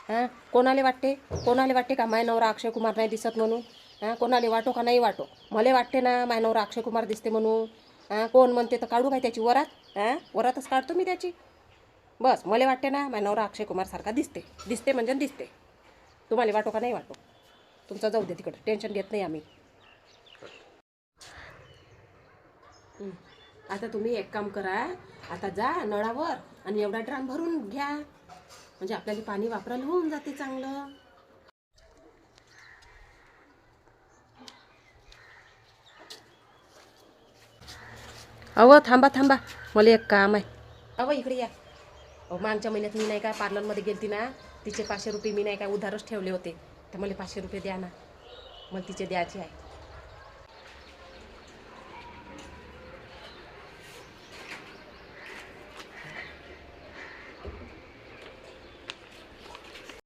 हां कोणाला वाटते का माय नवरा अक्षय कुमार नाही दिसत म्हणून? हां कोणाला वाटो का नाही वाटो, मला वाटते ना माय नवरा अक्षय कुमार दिसते म्हणून. हां कोण म्हणते तर काढू काय त्याची वरात? वरातच काढतो मी त्याची. बस मला वाटते ना माय नवरा अक्षय कुमारसारखा दिसते म्हणजे दिसते. तुम्हाला वाटो का नाही वाटो, तुमचं जाऊ दे तिकडं, टेन्शन घेत नाही आम्ही. आता तुम्ही एक काम करा, आता जा नळावर आणि एवढा ड्राम भरून घ्या, म्हणजे आपल्याला पाणी वापरायला होऊन जाते चांगलं. थांबा मला एक काम आहे. इकडे या. मागच्या महिन्यात मी नाही का पार्लरमध्ये गेलती ना, तिचे 500 रुपये मी नाही का उधारच ठेवले होते, तर मला 500 रुपये द्या ना, मला तिचे द्यायचे आहे.